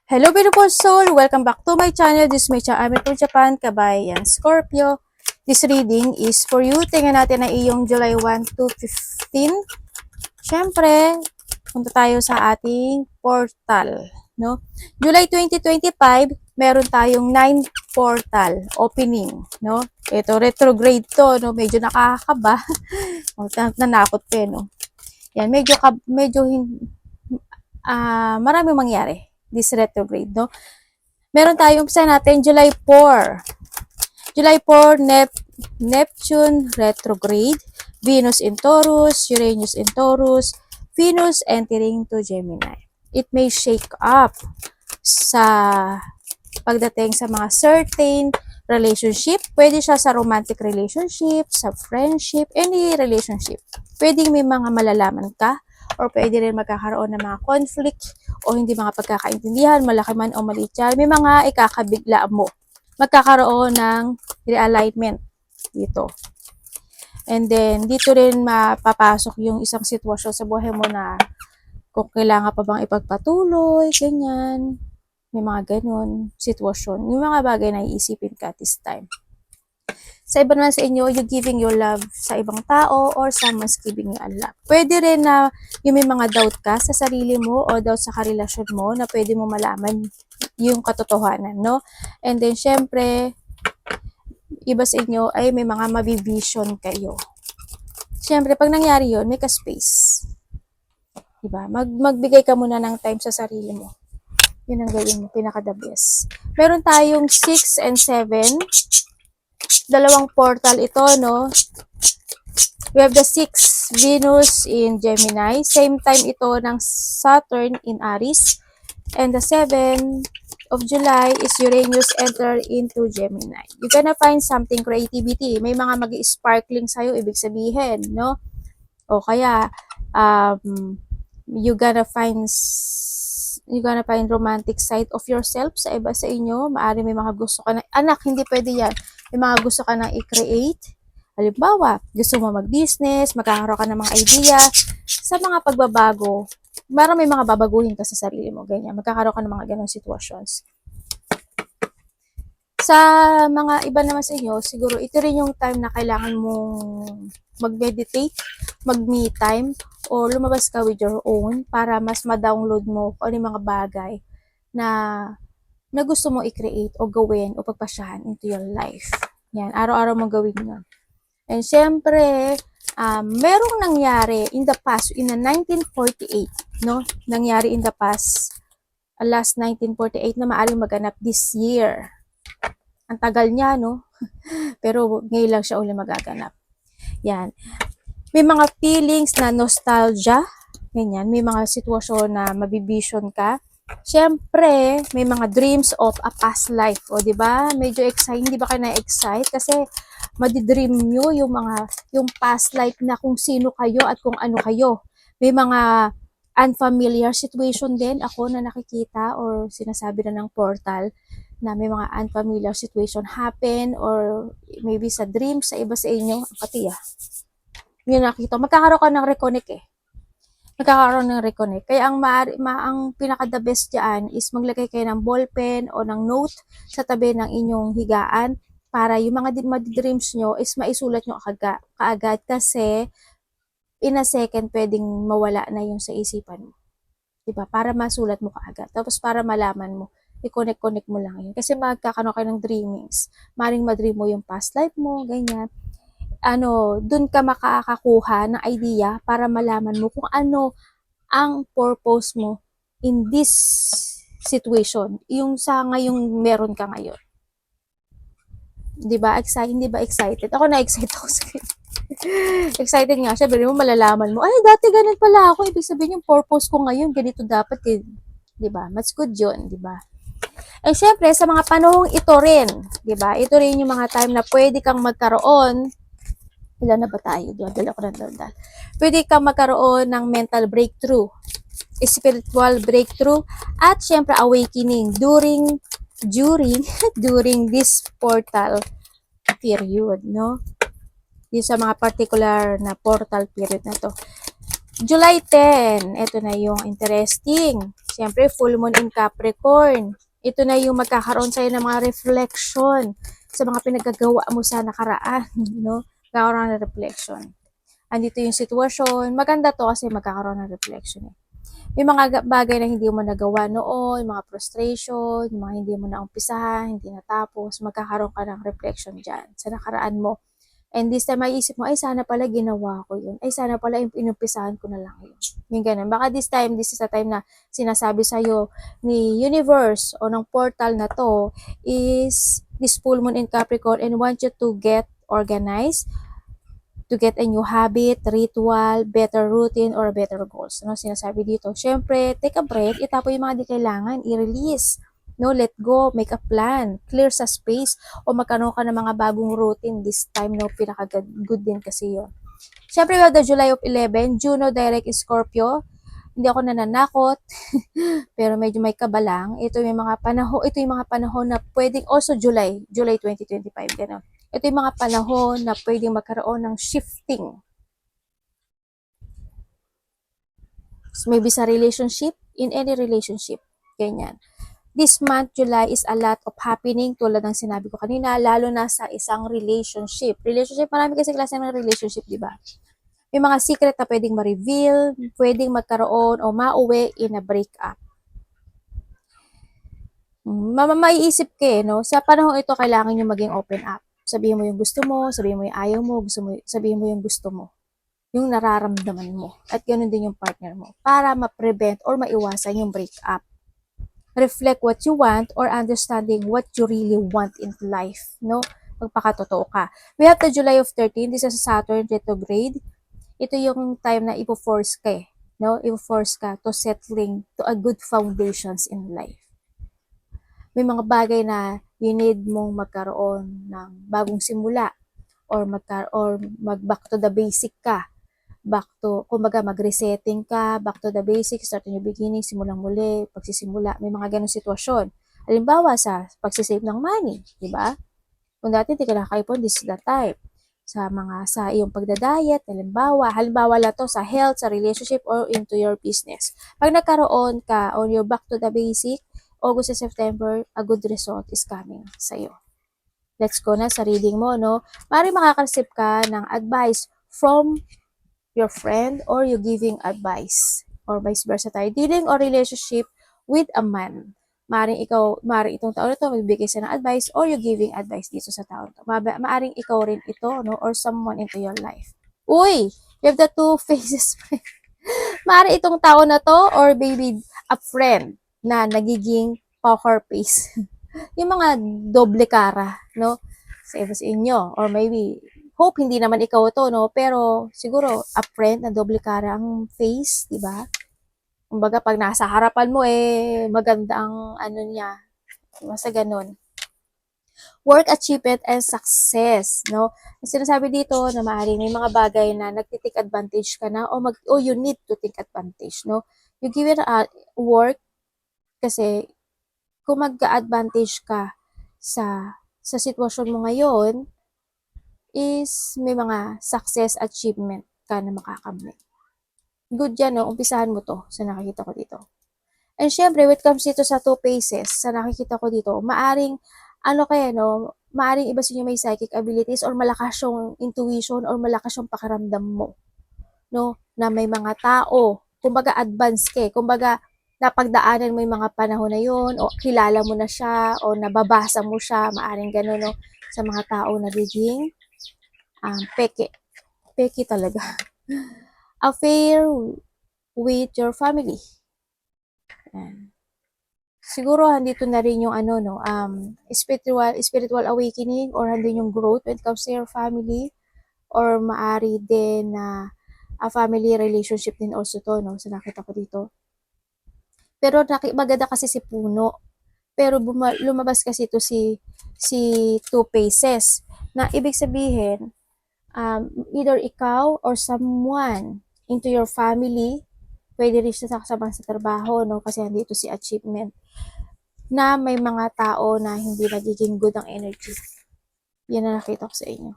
Hello beautiful soul! Welcome back to my channel. This is my channel from Japan, Kabayan Scorpio. This reading is for you. Tingnan natin ang iyong July 1 to 15. Siyempre, punta tayo sa ating portal. No? July 2025, meron tayong 9 portal opening. No? Ito, retrograde to. No? Medyo nakakaba. Nanakot pa, no? Yan, maraming mangyari this retrograde, no? Meron tayong umpisa natin July 4. July 4, Neptune retrograde, Venus in Taurus, Uranus in Taurus, Venus entering to Gemini. It may shake up sa pagdating sa mga certain relationship. Pwede siya sa romantic relationship, sa friendship, any relationship. Pwede may mga malalaman ka or pwede rin magkakaroon ng mga conflict o hindi mga pagkakaintindihan, malaki man o maliit yan. May mga ikakabigla mo. Magkakaroon ng realignment dito. And then, dito rin mapapasok yung isang sitwasyon sa buhay mo na kung kailangan pa bang ipagpatuloy, ganyan. May mga ganun sitwasyon. Yung mga bagay na iisipin ka at this time. Sa iba naman sa inyo, you giving your love sa ibang tao or someone's giving you a love. Pwede rin na yung may mga doubt ka sa sarili mo o doubt sa karelasyon mo na pwede mo malaman yung katotohanan, no? And then, syempre, iba sa inyo ay may mga mabivision kayo. Syempre, pag nangyari yun, make a space. Diba? Magbigay ka muna ng time sa sarili mo. Yun ang gawin mo, pinaka-the best. Meron tayong 6 and 7. Dalawang portal ito, no? We have the 6, Venus in Gemini. Same time ito ng Saturn in Aries. And the 7 of July is Uranus enter into Gemini. You're gonna find something creativity. May mga mag-sparkling sa'yo, ibig sabihin, no? O kaya, you're gonna find romantic side of yourself sa iba sa inyo. Maari may mga gusto ka na, anak, hindi pwede yan. May mga gusto ka na i-create. Halimbawa, gusto mo mag-business, magkakaroon ka ng mga idea. Sa mga pagbabago, may mga babaguhin ka sa sarili mo. Ganyan. Magkakaroon ka ng mga ganong situations. Sa mga iba naman sa inyo, siguro ito rin yung time na kailangan mong mag-meditate, mag-me time, o lumabas ka with your own para mas ma-download mo kung ano yung mga bagay na gusto mo i-create o gawin o pagpasyahan into your life. Yan, araw-araw mong gawin yun. And syempre, merong nangyari in the past, in the 1948, no? Nangyari in the past, last 1948 na maaaring maganap this year. Ang tagal niya, no? Pero ngayon lang siya uli magaganap. Yan. May mga feelings na nostalgia, ganyan. May mga sitwasyon na mabivision ka. Siyempre, may mga dreams of a past life. O, di ba? Medyo excited. Hindi ba kayo na-excite? Kasi, madidream nyo yung past life na kung sino kayo at kung ano kayo. May mga unfamiliar situation din ako na nakikita or sinasabi na ng portal na may mga unfamiliar situation happen or maybe sa dreams sa iba sa inyo. Pati yun nakita. Magkakaroon ka ng reconnect magkakaroon ng reconnect. Kaya ang pinaka-the best dyan is maglagay kayo ng ballpen o ng note sa tabi ng inyong higaan para yung mga dreams nyo is maisulat nyo kaagad kasi in a second pwedeng mawala na yung sa isipan mo. Diba? Para masulat mo kaagad. Tapos para malaman mo, i-connect mo lang yun. Kasi magkakaroon kayo ng dreamings. Maring madream mo yung past life mo, ganyan. Dun ka makakakuha ng idea para malaman mo kung ano ang purpose mo in this situation. Yung sa ngayong meron ka ngayon. Diba? Hindi ba excited? Ako na-excited ako sa excited nga siya. Pero mo malalaman mo, ay, dati ganun pala ako. Ibig sabihin yung purpose ko ngayon, ganito dapat. Diba? Mas good yun. Diba? Eh, syempre, sa mga panahong ito rin, diba? Ito rin yung mga time na pwede kang magkaroon. Ilan na ba tayo? Dala ko ng daldal. Pwede kang magkaroon ng mental breakthrough, spiritual breakthrough, at syempre awakening during this portal period, no? Yung sa mga particular na portal period na to. July 10, ito na yung interesting. Siyempre, full moon in Capricorn. Ito na yung magkakaroon sa'yo ng mga reflection sa mga pinagagawa mo sa nakaraan, no? Magkakaroon ng reflection. Andito yung sitwasyon. Maganda to kasi magkakaroon ng reflection. May mga bagay na hindi mo nagawa noon, yung mga frustration, yung mga hindi mo naumpisahan, hindi natapos, magkakaroon ka ng reflection dyan sa nakaraan mo. And this time, maiisip mo, ay sana pala ginawa ko yun. Ay sana pala inumpisahan ko na lang yun. Yung ganun. Baka this is the time na sinasabi sa'yo ni universe o ng portal na to is this full moon in Capricorn and want you to get organized, to get a new habit, ritual, better routine, or better goals. Ano sinasabi dito? Syempre, take a breath, itapo yung mga di kailangan, i-release. No, let go, make a plan, clear sa space, o magkaroon ka ng mga bagong routine this time, no, pinaka-good din kasi yun. Syempre, we have the July of 11, Juno direct Scorpio. Hindi ako nananakot, pero medyo may kabalang. Ito yung mga panahon na pwedeng also July 2025, ganun. Ito yung mga panahon na pwedeng magkaroon ng shifting. Maybe sa relationship, in any relationship, ganyan. This month, July, is a lot of happening tulad ng sinabi ko kanina, lalo na sa isang relationship. Relationship, marami kasi klase ng relationship, di ba? May mga secret na pwedeng ma-reveal, pwedeng magkaroon o mauwi in a breakup. Maiisip ka no? Sa panahon ito, kailangan nyo maging open up. Sabihin mo yung gusto mo, sabihin mo yung ayaw mo, sabihin mo yung gusto mo. Yung nararamdaman mo. At ganoon din yung partner mo. Para ma-prevent or maiwasan yung breakup. Reflect what you want or understanding what you really want in life, no? Magpakatotoo ka. We have the July of 13, this is Saturn retrograde. Ito yung time na ipo-force ka no? Ipo-force ka to settling to a good foundations in life. May mga bagay na you need mong magkaroon ng bagong simula or mag-back to the basic ka. Kumbaga mag-resetting ka, back to the basics, start a new beginning, simulang muli, pagsisimula, may mga ganong sitwasyon. Halimbawa sa pagsisave ng money, di ba? Kung dati hindi ka nakakaipon, this is the time. Sa iyong pagda-diet, halimbawa lang to sa health, sa relationship, or into your business. Pag nagkaroon ka on your back to the basic, August to September, a good result is coming sa'yo. Let's go na sa reading mo, no? Mari makaka-receive ka ng advice from your friend or you giving advice or vice versa tayo. Dealing or relationship with a man. Maaring itong taon na to magbibigay siya ng advice or you giving advice dito sa taon to. Maaring ikaw rin ito, no? Or someone into your life. Uy! You have the two faces. Maaring itong taon na to or maybe a friend na nagiging poker face. Yung mga doble cara, no? Sa inyo. Or maybe hope hindi naman ikaw to, no? Pero siguro a friend na doble cara ang face, di ba? Kumbaga pag nasa harapan mo maganda ang ano niya. Basta ganun. Work achievement and success, no? Yung sinasabi dito na maaaring may mga bagay na nagti-take advantage ka na o you need to take advantage, no? You give it a work kasi kung mag-advantage ka sa sitwasyon mo ngayon, is may mga success achievement ka na makakamit. Good yan, no? Umpisahan mo to sa nakikita ko dito. And syempre, when it comes dito sa two faces, sa nakikita ko dito, maaring, maaring iba sa inyo may psychic abilities or malakas yung intuition or malakas yung pakiramdam mo, no? Na may mga tao, kumbaga advanced ka, kumbaga napagdaanan mo yung mga panahon na yun, o kilala mo na siya, o nababasa mo siya, maaring gano'n, no? Sa mga tao na nagiging peke talaga. Affair with your family. Ayan. Siguro handito na rin yung spiritual awakening or handin yung growth when it comes to your family or maari din na a family relationship din also to, no? So nakita ko dito. Pero maganda kasi si puno. Pero lumabas kasi ito si two faces na ibig sabihin either ikaw or someone into your family, pwede rin siya kasama sa trabaho, no? Kasi andito si achievement, na may mga tao na hindi nagiging good ang energy. Yan na nakita ko sa inyo.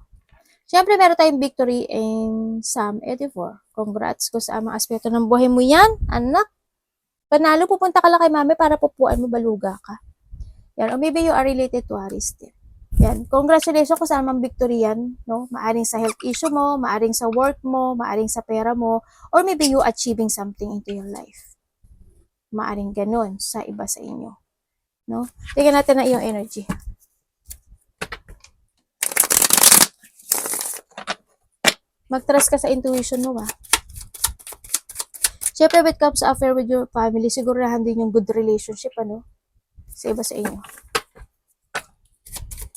Siyempre, meron tayong victory in Psalm 84. Congrats ko sa mga aspeto ng buhay mo yan, anak. Panalo, pupunta ka lang kay mami para pupuan mo, baluga ka. Yan. Or maybe you are related to Aries din. Yan. Congratulations ko sa amang victory yan. No? Maaring sa health issue mo, maaring sa work mo, maaring sa pera mo, or maybe you achieving something into your life. Maaring ganun sa iba sa inyo. No? Tingnan natin na iyong energy. Mag-trust ka sa intuition mo, Siyempre, when it comes to affair with your family, sigurahan din yung good relationship, sa iba sa inyo.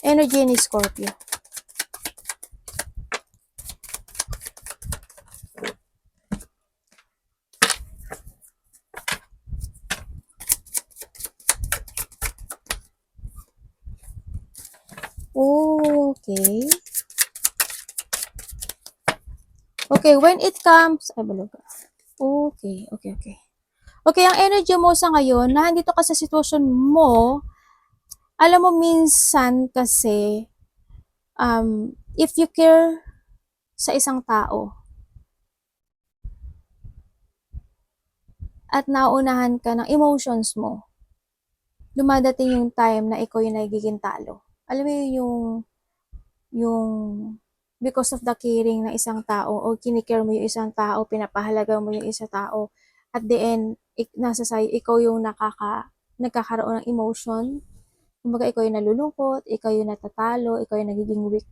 Energy ni Scorpio. Okay. Okay, when it comes, ay baluga. Okay. Okay, ang energy mo sa ngayon, na nandito ka sa sitwasyon mo, alam mo minsan kasi, if you care sa isang tao, at naunahan ka ng emotions mo, dumadating yung time na ikaw yung nagiging talo. Alam mo yung because of the caring ng isang tao o kinikare mo yung isang tao, pinapahalaga mo yung isang tao, at the end, nasa sa'yo, ikaw yung nagkakaroon ng emotion. Kumbaga, ikaw yung nalulungkot, ikaw yung natatalo, ikaw yung nagiging weak.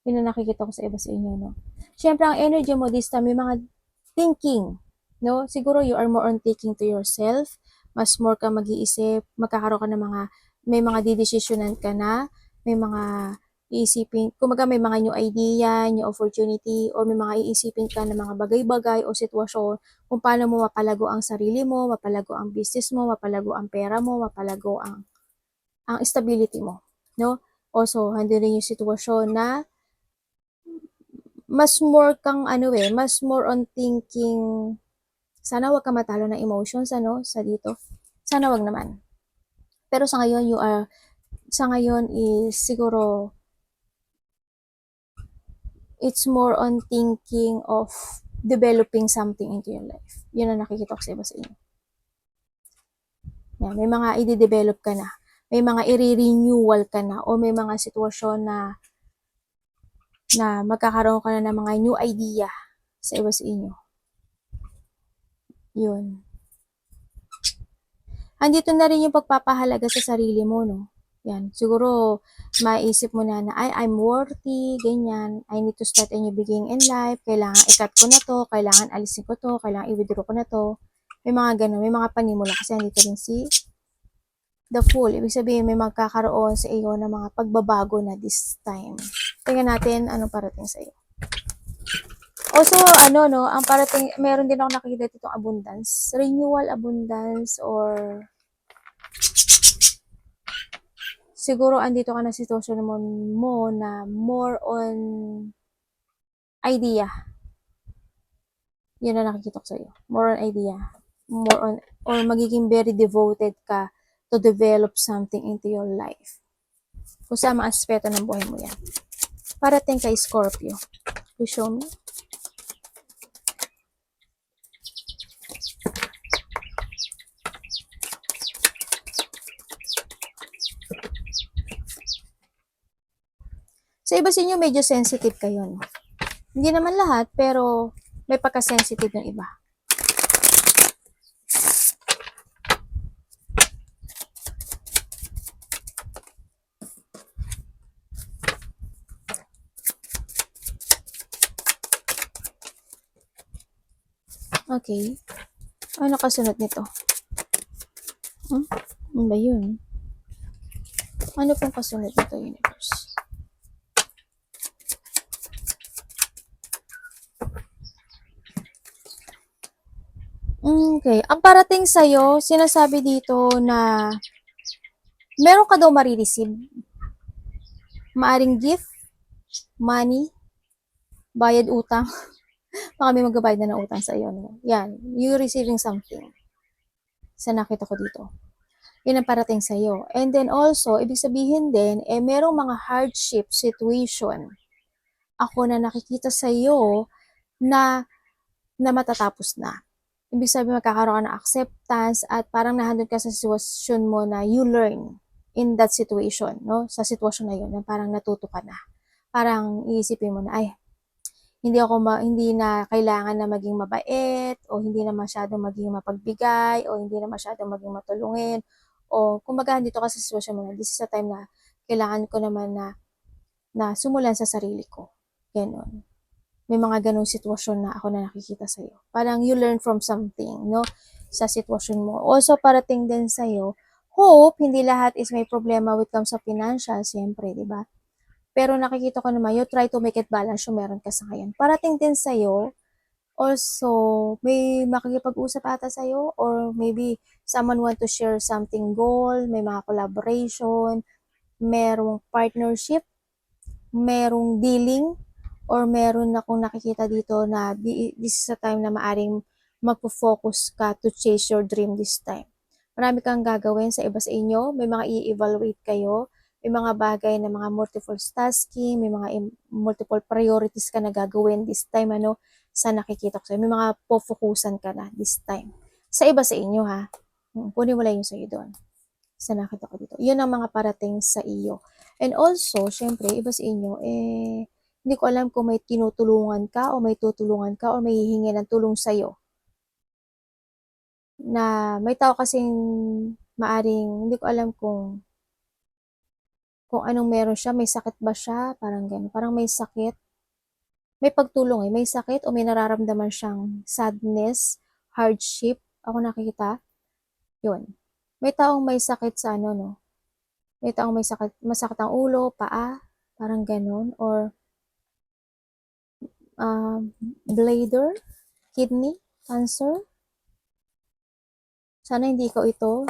Yun ang nakikita ko sa iba sa inyo, no? Siyempre, ang energy mo this time, may mga thinking, no? Siguro, you are more on thinking to yourself, mas more ka mag-iisip, magkakaroon ka ng may mga didesisyonan ka na, may mga iisipin, kumbaga may mga new idea, new opportunity, or may mga iisipin ka ng mga bagay-bagay o sitwasyon kung paano mo mapalago ang sarili mo, mapalago ang business mo, mapalago ang pera mo, mapalago ang stability mo, no? Also, handle rin yung sitwasyon na mas more kang mas more on thinking, sana wag ka matalo ng emotions, sa dito. Sana wag naman. Pero sa ngayon is siguro, it's more on thinking of developing something into your life. Yun ang nakikita ko sa iba sa inyo. Yan, may mga i-develop ka na. May mga i-renewal ka na o may mga sitwasyon na magkakaroon ka na ng mga new idea sa iba sa inyo. Yun. Andito na rin yung pagpapahalaga sa sarili mo, no? Yan. Siguro, maisip mo na I'm worthy, ganyan. I need to start a new beginning in life. Kailangan i-cut ko na to. Kailangan alisin ko to. Kailangan i-withdraw ko na to. May mga ganun. May mga panimula. Kasi andito rin si the Fool. Ibig sabihin, may magkakaroon sa iyo ng mga pagbabago na this time. Tingnan natin anong parating sa iyo. Also, ang parating, meron din ako nakikita ditong abundance. Renewal abundance or siguro andito ka na sitwasyon mo na more on idea. Yun ang nakikita ko sa'yo. More on idea. More on, or magiging very devoted ka to develop something into your life. Kung sa mga aspeto ng buhay mo yan. Parating kay Scorpio. You show me. Sa iba sa inyo, medyo sensitive kayo, no? Hindi naman lahat, pero may pagka-sensitive ng iba. Okay. Ano kasunod nito? Ano ba yun? Ano pong kasunod nito, universe? Okay. Ang parating sa'yo, sinasabi dito na meron ka daw marireceive. Maaring gift, money, bayad utang. Baka may magbabayad na ng utang sa iyo. No? Yan. You receiving something. Sa nakita ko dito. Yan ang parating sa iyo. And then also, ibig sabihin din, merong mga hardship situation ako na nakikita sa'yo na na matatapos na. Ibig sabihin magkakaroon ka ng acceptance at parang nandun ka sa sitwasyon mo na you learn in that situation, no? Sa sitwasyon na yun, na parang natuto ka na. Parang iisipin mo na, ay, hindi na kailangan na maging mabait o hindi na masyadong maging mapagbigay o hindi na masyadong maging matulungin o kumbaga dito ka sa sitwasyon mo na this is a time na kailangan ko naman na sumulan sa sarili ko. Ganon. May mga ganong sitwasyon na ako na nakikita sa'yo. Parang you learn from something, no? Sa sitwasyon mo. Also, parating din sa'yo, hope, hindi lahat is may problema when it comes sa financial, siyempre, di ba? Pero nakikita ko naman, you try to make it balance yung meron ka sa ngayon. Parating din sa'yo, also, may makikipag-usap ata sa'yo, or maybe someone want to share something goal, may mga collaboration, merong partnership, merong dealing, or meron akong nakikita dito na this is a time na maaring magpo-focus ka to chase your dream this time. Marami kang gagawin sa iba sa inyo, may mga i-evaluate kayo, may mga bagay na mga multiple tasking, may mga multiple priorities ka na gagawin this time, sa nakikita ko sa'yo. May mga po-focusan ka na this time. Sa iba sa inyo, ha? Kunin mo lang yung sa'yo doon. Sa nakita ko dito. Yun ang mga parating sa iyo. And also, syempre, iba sa inyo, hindi ko alam kung may tinutulungan ka o may tutulungan ka o may hihingi ng tulong sa'yo. Na may tao kasing maaring, hindi ko alam kung anong meron siya, may sakit ba siya, parang gano'n. Parang may sakit, may pagtulong may sakit o may nararamdaman siyang sadness, hardship, ako nakikita, yun. May taong may sakit sa no? May taong may sakit, masakit ang ulo, paa, parang gano'n, or bladder, kidney, cancer. Sana hindi ko ito.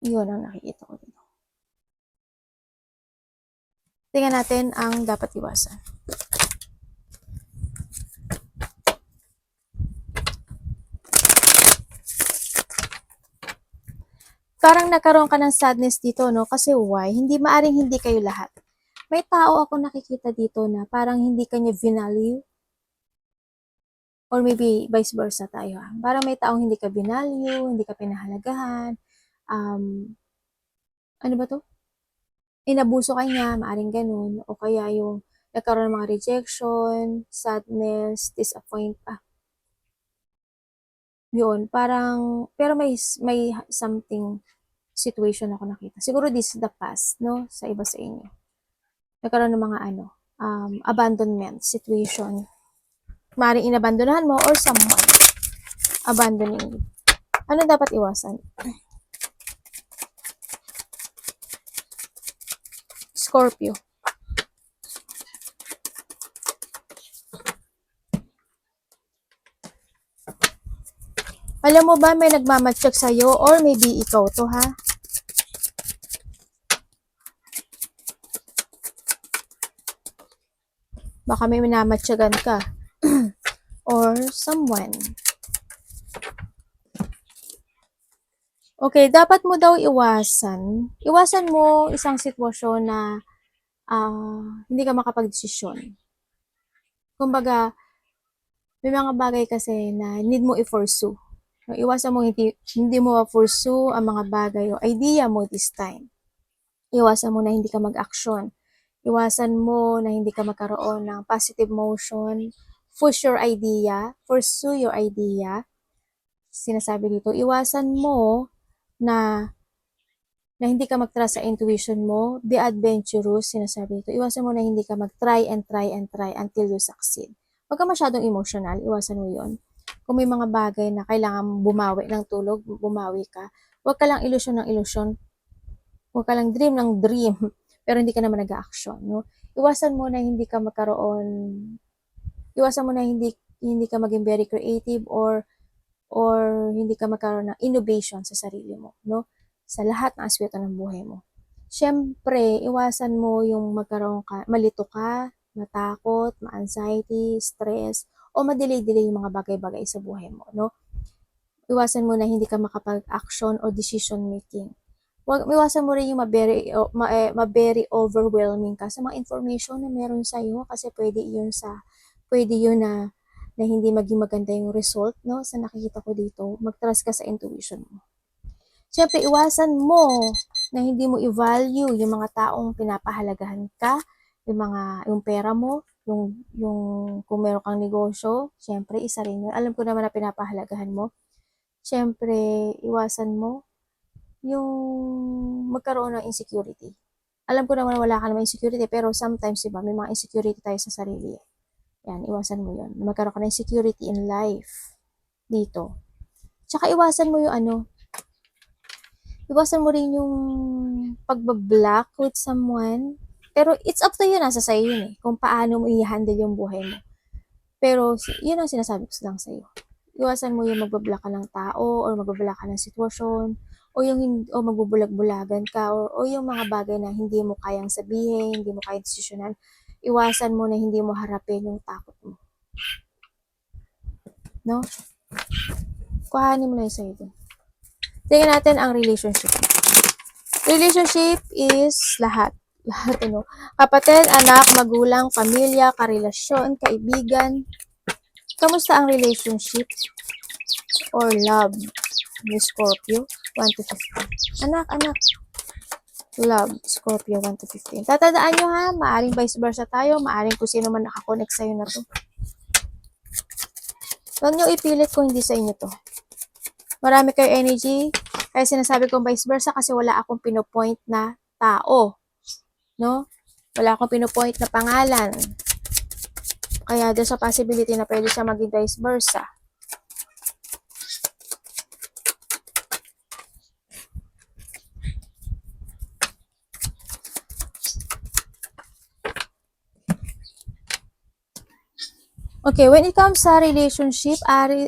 Yun ang nakikita ko dito. Tingnan natin ang dapat iwasan. Parang nagkaroon ka ng sadness dito, no? Kasi why? Maaring hindi kayo lahat. May tao ako nakikita dito na parang hindi kanya vinalue. Or maybe vice versa tayo. Parang may taong hindi ka vinalue, hindi ka pinahalagahan. Ano ba to? Inabuso ka niya, maaring ganun. O kaya yung nagkaroon ng mga rejection, sadness, yun, parang, pero may something situation ako nakita. Siguro this is the past, no? Sa iba sa inyo. Nagkaroon ng mga abandonment situation. Maaaring inabandonahan mo or someone abandoning you. Ano dapat iwasan? Scorpio. Alam mo ba may nagmamatsyag sa'yo or maybe ikaw to, ha? Baka may minamatsyagan ka. Or someone. Okay, dapat mo daw iwasan. Iwasan mo isang sitwasyon na hindi ka makapag-desisyon. Kumbaga, may mga bagay kasi na need mo i-pursue. Iwasan mo hindi mo ma-pursue ang mga bagay o idea mo this time. Iwasan mo na hindi ka mag-action. Iwasan mo na hindi ka magkaroon ng positive motion. Push your idea. Pursue your idea. Sinasabi dito, iwasan mo na hindi ka mag-trust sa intuition mo. Be adventurous, sinasabi dito. Iwasan mo na hindi ka mag-try and try and try until you succeed. Huwag ka masyadong emotional. Iwasan mo yon. Kung may mga bagay na kailangan bumawi ng tulog, bumawi ka. Huwag ka lang ilusyon ng ilusyon. Huwag ka lang dream ng dream, pero hindi ka naman nag-action, no? Iwasan mo na hindi ka hindi ka maging very creative or hindi ka magkaroon ng innovation sa sarili mo, no? Sa lahat ng aspeto ng buhay mo. Siyempre, iwasan mo yung malito ka, matakot, ma-anxiety, stress, o ma-delay-delay yung mga bagay-bagay sa buhay mo, no? Iwasan mo na hindi ka makapag-action or decision making. iwasan mo rin yung ma-very overwhelming ka sa mga information na meron sa'yo kasi pwede yun na hindi maging maganda yung result, no? Sa nakikita ko dito, mag-trust ka sa intuition mo. Siyempre, iwasan mo na hindi mo i-value yung mga taong pinapahalagahan ka, yung pera mo, yung kung meron kang negosyo, siyempre, isa rin yun. Alam ko naman na pinapahalagahan mo. Siyempre, iwasan mo yung magkaroon ng insecurity. Alam ko naman wala ka naman insecurity, pero sometimes, diba, may mga insecurity tayo sa sarili. Yan, iwasan mo yun. Magkaroon ka ng insecurity in life dito. Tsaka iwasan mo yung iwasan mo rin yung pagbablock with someone. Pero it's up to you, nasa sa'yo yun eh, kung paano mo i-handle yung buhay mo. Pero yun ang sinasabi ko lang sa'yo. Iwasan mo yung magbablock ka ng tao or magbablock ka ng sitwasyon o magbubulag-bulagan ka o yung mga bagay na hindi mo kayang sabihin, hindi mo kayang desisyonan. Iwasan mo na hindi mo harapin yung takot mo. No? Kuhanin mo na yung sa'yo dun. Tingnan natin ang relationship. Relationship is lahat. Lahat, kapatid, anak, magulang, pamilya, karelasyon, kaibigan. Kamusta ang relationship or love ni Scorpio 1 to 15? Anak. Love, Scorpio 1 to 15. Tatandaan nyo ha, maaring vice versa tayo, maaring kung sino man nakakonect sa'yo na to. Huwag nyo ipilit kung hindi sa inyo to. Marami kayo energy, kaya sinasabi kong vice versa kasi wala akong pinopoint na tao. No? Wala akong pinopoint na pangalan. Kaya there's a possibility na pwede siya maging vice versa. Okay, when it comes sa relationship,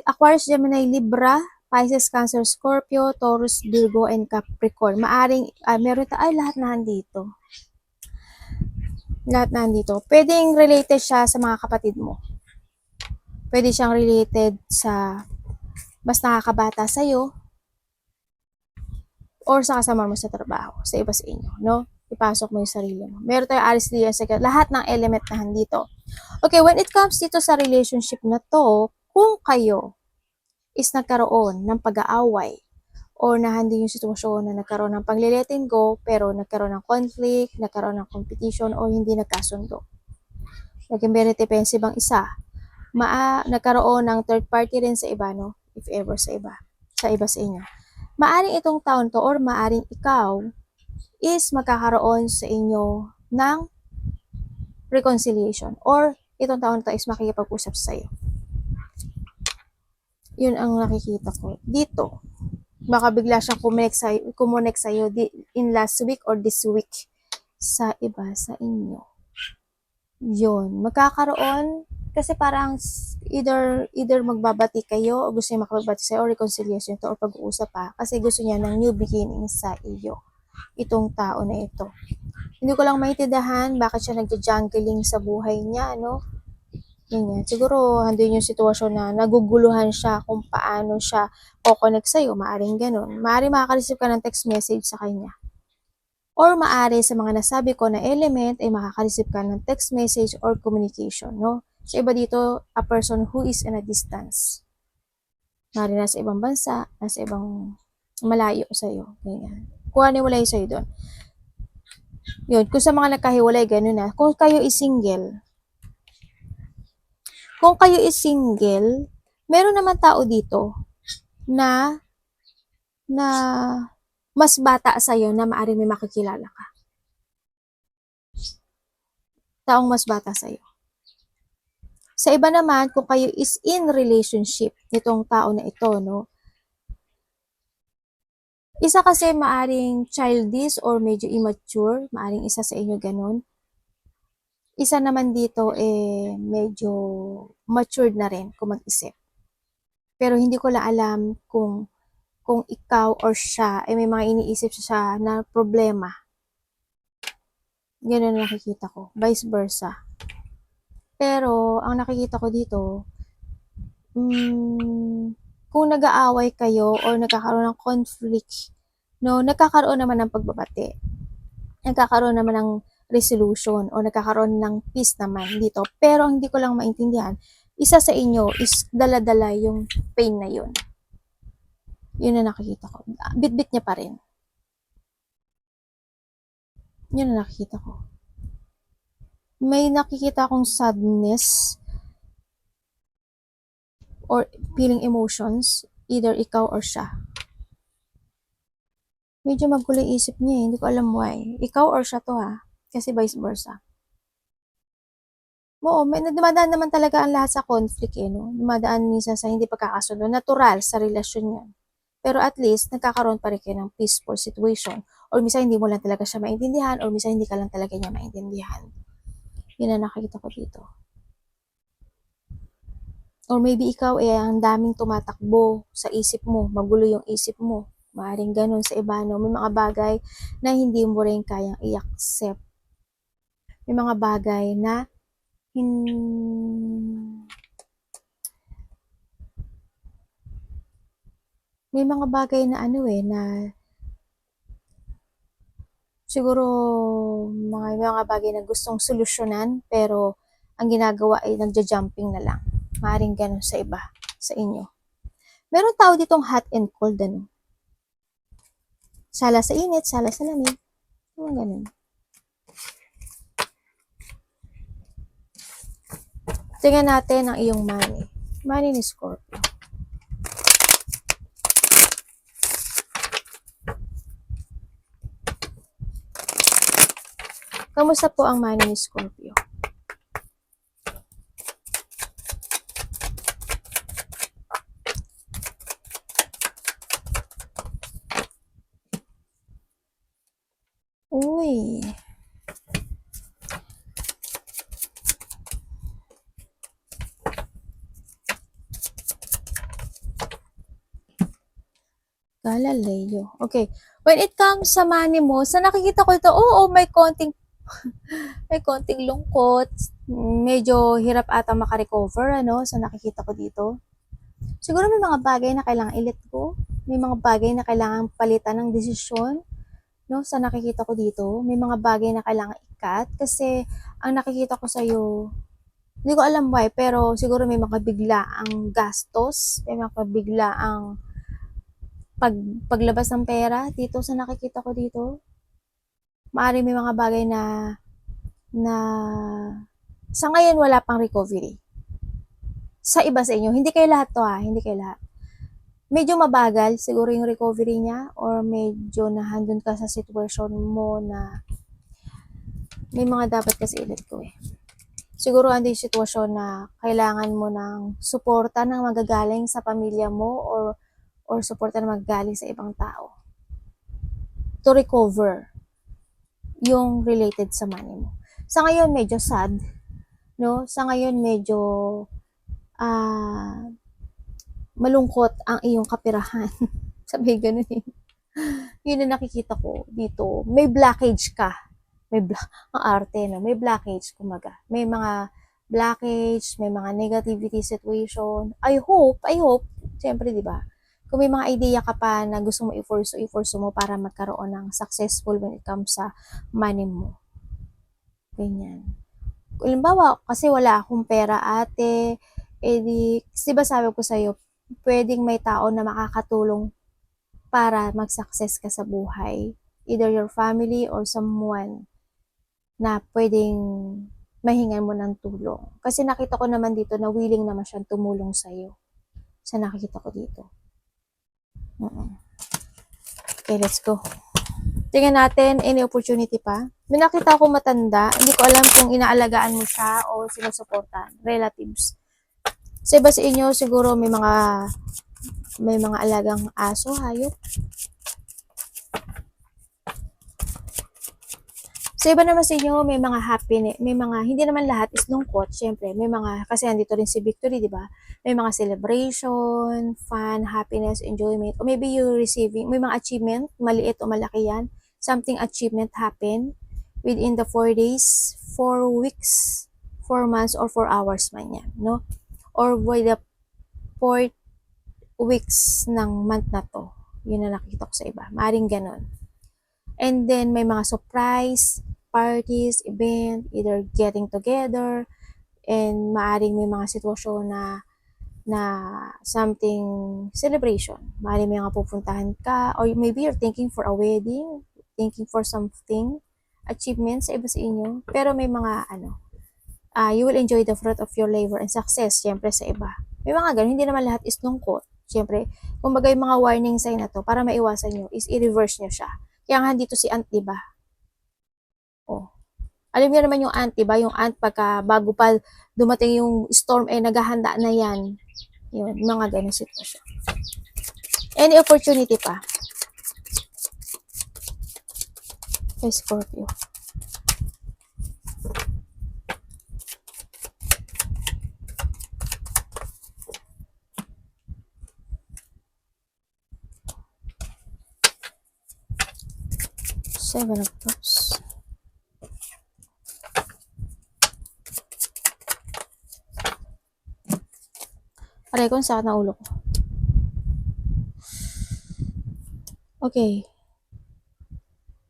Aquarius, Gemini, Libra, Pisces, Cancer, Scorpio, Taurus, Virgo, and Capricorn. Maaring, meron lahat na nandito. Lahat na nandito. Pwedeng related siya sa mga kapatid mo. Pwede siyang related sa mas nakakabata sa'yo or sa kasama mo sa trabaho, sa iba sa inyo, no? Ipasok mo yung sarili mo. Meron tayong Aries, Leo, Second, lahat ng element na nandito. Okay, when it comes dito sa relationship na to, kung kayo is nagkaroon ng pag-aaway or nahandi yung sitwasyon na nagkaroon ng pag-letting go pero nagkaroon ng conflict, nagkaroon ng competition o hindi nagkasundo. Naging very defensive ang isa. Nagkaroon ng third party rin sa iba, no? If ever sa iba sa inyo. Maaring itong taon to or maaring ikaw is magkakaroon sa inyo ng reconciliation or itong taon to is makikipag-usap sa iyo. Yun ang nakikita ko dito. Baka bigla siyang kumonek sa'yo in last week or this week sa iba sa inyo. Yun. Magkakaroon kasi parang either magbabati kayo o gusto niya makapagbati sa'yo or reconciliation to or pag-uusap pa kasi gusto niya ng new beginning sa iyo. Itong tao na ito. Hindi ko lang maintindihan bakit siya nagja-jungling sa buhay niya, no? Ganyan. Siguro, handun yung sitwasyon na naguguluhan siya kung paano siya o-connect sa'yo. Maaring ganun. Maaring makaka-receive ka ng text message sa kanya. Or maaari sa mga nasabi ko na element ay makaka-receive ka ng text message or communication, no? Sa iba dito, a person who is in a distance. Maaari nasa ibang bansa, nasa ibang malayo sa'yo. Ganyan. Kuhanin mo lang yung sa'yo doon. Yun. Kung sa mga nagkahiwalay, ganun na. Kung kayo is single, meron naman tao dito na mas bata sa'yo na maaaring may makikilala ka. Taong mas bata sa'yo. Sa iba naman, kung kayo is in relationship nitong tao na ito, no? Isa kasi maaring childish or medyo immature, maaring isa sa inyo ganun. Isa naman dito medyo matured na rin kung mag-isip. Pero hindi ko lang alam kung ikaw or siya may mga iniisip siya na problema. Ganun ang nakikita ko. Vice versa. Pero, ang nakikita ko dito, kung nag-aaway kayo or nagkakaroon ng conflict no, nagkakaroon naman ng pagbabati. Nagkakaroon naman ng resolution o nagkakaroon ng peace naman dito. Pero ang hindi ko lang maintindihan, isa sa inyo is dala-dala yung pain na yun. Yun na nakikita ko. Bit-bit niya pa rin. Yun na nakikita ko. May nakikita akong sadness or feeling emotions, either ikaw or siya. Medyo magulo yung isip niya eh. Hindi ko alam why. Ikaw or siya to ha. Kasi vice versa. Oo, may dumadaan naman talaga ang lahat sa conflict eh, no? Dumadaan minsan sa hindi pagkakasundo. Natural sa relasyon yan. Pero at least, nagkakaroon pa rin kayo ng peaceful situation. Or minsan hindi mo lang talaga siya maintindihan or minsan hindi ka lang talaga niya maintindihan. Yun na nakikita ko dito. Or maybe ikaw eh, ang daming tumatakbo sa isip mo. Magulo yung isip mo. Maaaring ganun sa iba, no? May mga bagay na hindi mo rin kayang i-accept. May mga bagay na may mga bagay na ano eh, na siguro mga bagay na gustong solusyonan, pero ang ginagawa ay nagja-jumping na lang. Maaaring ganun sa iba, sa inyo. Meron tao ditong hot and cold, ano? Sala sa init, sala sa lamig. Mga ganun. Tingnan natin ang iyong money. Money ni Scorpio. Kamusta po ang money ni Scorpio? Uy. Galileo. Okay. When it comes sa money mo, sa nakikita ko ito, oo, may konting lungkot. Medyo hirap ata makarecover, ano, sa nakikita ko dito. Siguro may mga bagay na kailangan i-let go. May mga bagay na kailangan palitan ng desisyon, no, sa nakikita ko dito. May mga bagay na kailangan i-cut kasi ang nakikita ko sa iyo, hindi ko alam why, pero siguro may mga biglaang gastos, may mga biglaang paglabas ng pera dito sa nakikita ko dito. Maaaring may mga bagay na sa ngayon wala pang recovery. Sa iba sa inyo, hindi kayo lahat to ha, hindi kayo lahat. Medyo mabagal siguro yung recovery niya or medyo nahandun ka sa situation mo na may mga dapat kasi i-let go eh. Siguro ando yung sitwasyon na kailangan mo ng suporta ng magagaling sa pamilya mo or suporta na magagaling sa ibang tao to recover yung related sa money mo. Sa ngayon, medyo sad, no? Sa ngayon, medyo malungkot ang iyong kapirahan. Sabi ganun eh. Yun na nakikita ko dito. May blockage ka. Ang arte, no? May blockage, kumaga. May mga blockage, may mga negativity situation. I hope, siyempre, di ba? Kung may mga idea ka pa na gusto mo i-force mo para magkaroon ng successful when it comes sa money mo. Ganyan. Halimbawa, kasi wala akong pera ate, di ba sabi ko sa'yo, pwedeng may tao na makakatulong para mag-success ka sa buhay. Either your family or someone na pwedeng mahingan mo ng tulong. Kasi nakita ko naman dito na willing naman siyang tumulong sa'yo. Sa nakikita ko dito. Okay, let's go. Tingnan natin, any opportunity pa. May nakita ko matanda, hindi ko alam kung inaalagaan mo siya o sinusuportahan. Relatives. Sa iba sa inyo, siguro may mga alagang aso, hayop. Sa iba naman sa inyo, may mga happiness, may mga, hindi naman lahat is lungkot, syempre, may mga, kasi andito rin si Victory, di ba? May mga celebration, fun, happiness, enjoyment, or maybe you receiving, may mga achievement, maliit o malaki yan, something achievement happen within the 4 days, 4 weeks, 4 months, or 4 hours man yan, no? Or with the 4 weeks ng month na to. Yun na nakikita ko sa iba. Maaring ganon. And then, may mga surprise, parties, event, either getting together, and maaring may mga sitwasyon na something celebration. Maaring may mga pupuntahan ka, or maybe you're thinking for a wedding, thinking for something, achievements sa iba sa inyo. Pero may mga you will enjoy the fruit of your labor and success, syempre sa iba. May mga ganun, hindi naman lahat is lungkot. Syempre, kumbaga yung mga warning sign na to, para maiwasan nyo, is i-reverse nyo siya. Kaya nga dito si Ant, diba? Oh. Alam niyo naman yung ant, diba? Yung ant, pagka bago pa dumating yung storm, naghahanda na yan. Yun, mga ganun sitwasyon. Any opportunity pa? Kay Scorpio. Seven of Cups. Aray ko, sakit na ulo ko. Okay.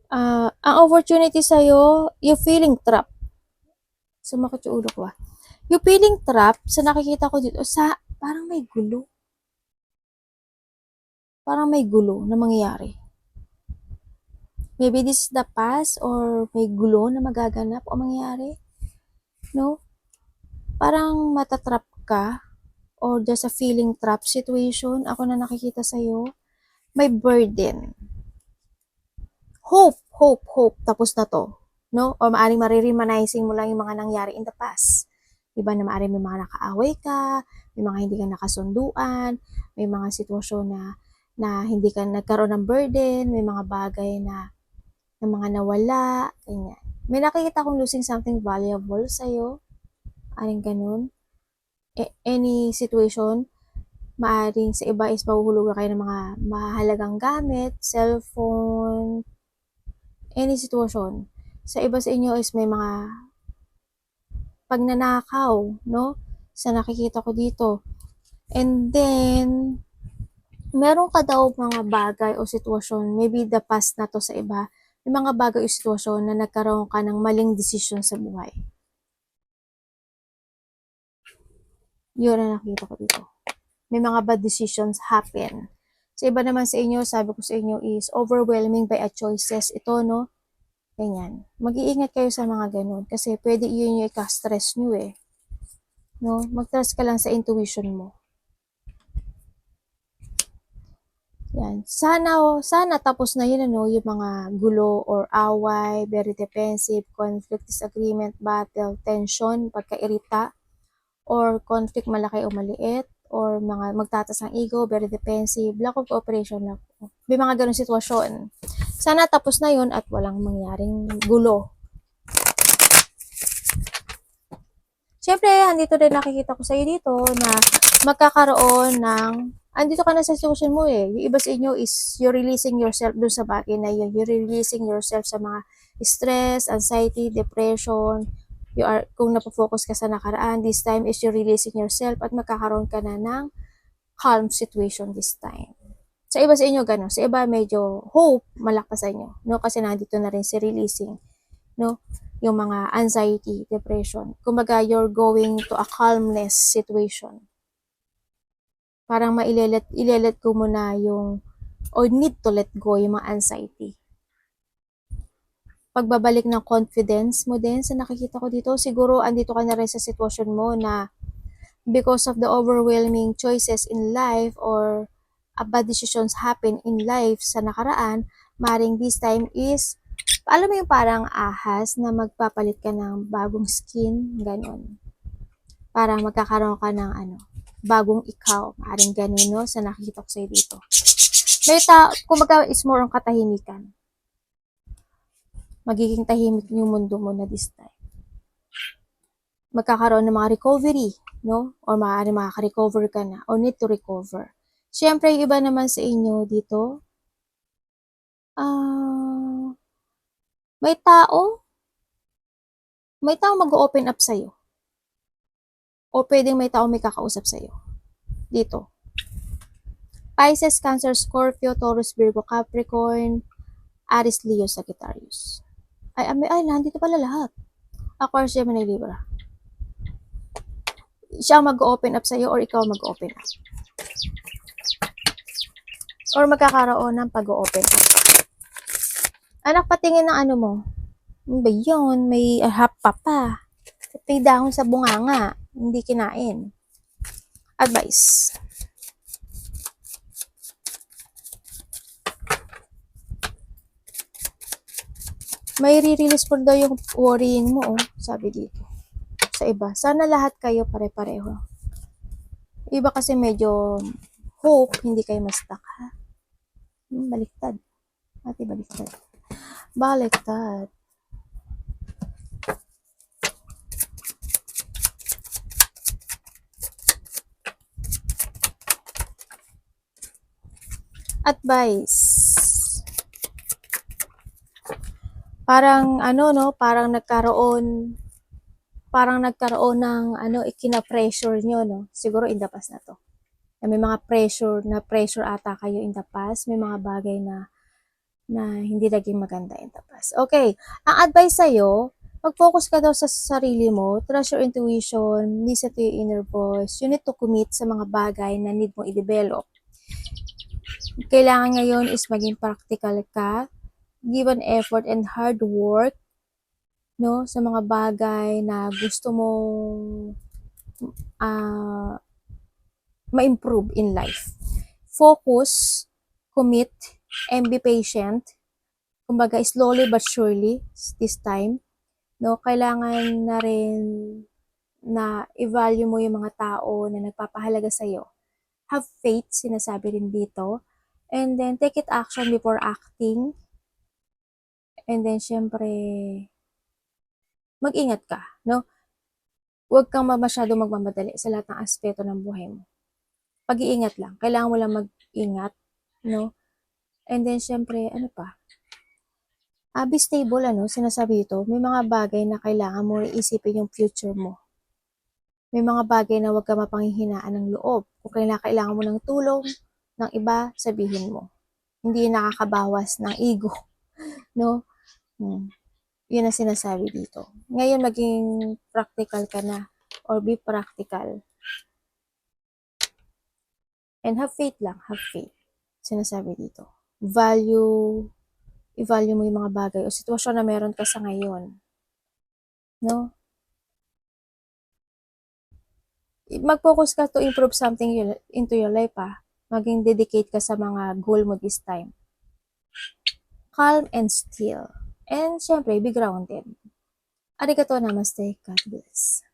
Ang opportunity sa'yo, you feeling trapped. Sumakit yung ulo ko You feeling trapped, sa nakikita ko dito, parang may gulo. Parang may gulo na mangyayari. Maybe this is the past, or may gulo na magaganap o mangyayari. No? Parang matatrap ka, or there's a feeling trap situation. Ako na nakikita sa'yo. May burden. Hope. Tapos na to. No? O maaring mariremanizing mo lang yung mga nangyari in the past. Diba na maaring may mga nakaaway ka, may mga hindi ka nakasunduan, may mga sitwasyon na hindi ka nagkaroon ng burden, may mga bagay na mga nawala, ganyan. May nakikita kong losing something valuable sa'yo. Aring ganun. Any situation, maaring sa iba is mahuhulugan kayo ng mga mahalagang gamit, cellphone, any sitwasyon. Sa iba sa inyo is may mga pagnanakaw, no? Sa nakikita ko dito. And then, meron ka daw mga bagay o sitwasyon, maybe the past na to sa iba, may mga bagay o sitwasyon na nagkaroon ka ng maling desisyon sa buhay. Yun na nakikita ko dito. May mga bad decisions happen. Sa iba naman sa inyo, sabi ko sa inyo is overwhelming by a choices. Ito, no? Ganyan. Mag-iingat kayo sa mga ganun. Kasi pwede yun yung ika-stress nyo eh. No? Mag-trust ka lang sa intuition mo. Yan. Sana tapos na yun, ano, yung mga gulo or away, very defensive, conflict, disagreement, battle, tension, pagkairita, or conflict malaki o maliit, or mga magtatas ng ego, very defensive, lack of cooperation, may mga ganun sitwasyon. Sana tapos na yun at walang mangyaring gulo. Siyempre, andito din nakikita ko sa iyo dito na magkakaroon ng, andito ka na sa sitwasyon mo eh. Yung iba sa inyo is you're releasing yourself dun sa bagay na yun. You're releasing yourself sa mga stress, anxiety, depression. Kung napofocus ka sa nakaraan, this time is you're releasing yourself at magkakaroon ka na ng calm situation this time. Sa iba sa inyo, gano'n. Sa iba, medyo hope, malakas sa inyo. No? Kasi nandito na rin si releasing. No? Yung mga anxiety, depression. Kumbaga, you're going to a calmness situation. Parang ilelet ko muna yung, or need to let go yung mga anxiety. Pagbabalik ng confidence mo din sa nakikita ko dito, siguro andito ka na rin sa sitwasyon mo na because of the overwhelming choices in life or bad decisions happen in life sa nakaraan, maring this time is, alam mo yung parang ahas na magpapalit ka ng bagong skin, ganon. Para magkakaroon ka ng bagong ikaw, maring ganon, no, sa nakikita ko sa'yo dito. May kumbaga, it's more on katahimikan. Magiging tahimik yung mundo mo na this time. Magkakaroon ng mga recovery, no? Or maaari makaka-recover ka na, or need to recover. Siyempre, yung iba naman sa inyo dito, may tao mag-open up sa'yo. O pwedeng may tao may kakausap sa'yo. Dito. Pisces, Cancer, Scorpio, Taurus, Virgo, Capricorn, Aries, Leo, Sagittarius. Ay, nandito pala lahat. Aquarius, Gemini, Libra. Siya mag-open up sa'yo or ikaw mag-open up. Or magkakaroon ng pag-open up. Anak, patingin ng ano mo. Ano ba yun? May hapa pa. May dahon sa bunganga. Hindi kinain. Advice. May re-release po daw yung worrying mo, oh, sabi dito. Sa iba. Sana lahat kayo pare-pareho. Iba kasi medyo hope, hindi kayo ma-stuck, ha? Baliktad. Ate, baliktad. Baliktad. Advice. Parang ano no, parang nagkaroon ng ano, ikina-pressure nyo no. Siguro in the past na to. May mga pressure ata kayo in the past. May mga bagay na hindi naging maganda in the past. Okay, ang advice sa'yo, mag-focus ka daw sa sarili mo, trust your intuition, listen to your inner voice, you need to commit sa mga bagay na need mo i-develop. Kailangan ngayon is maging practical ka, give an effort and hard work, no, sa mga bagay na gusto mong ma-improve in life. Focus, commit, and be patient. Kumbaga, slowly but surely this time, no, kailangan na rin na i-value mo yung mga tao na nagpapahalaga sa'yo. Have faith, sinasabi rin dito. And then, take it action before acting. And then, syempre, mag-ingat ka, no? Huwag kang masyado magmamadali sa lahat ng aspeto ng buhay mo. Pag-iingat lang. Kailangan mo lang mag-ingat, no? And then, syempre, ano pa? Be stable, ano? Sinasabi ito, may mga bagay na kailangan mo iisipin yung future mo. May mga bagay na huwag ka mapanghihinaan ng loob. Kung kailangan mo ng tulong ng iba, sabihin mo. Hindi nakakabawas ng ego, no? Yun ang sinasabi dito. Ngayon, maging practical ka na or be practical. And have faith lang, have faith. Sinasabi dito. I-value mo yung mga bagay o sitwasyon na meron ka sa ngayon. No? Mag-focus ka to improve something into your life, ha. Maging dedicate ka sa mga goal mo this time. Calm and still. And syempre, be grounded. Arigato namaste. God bless.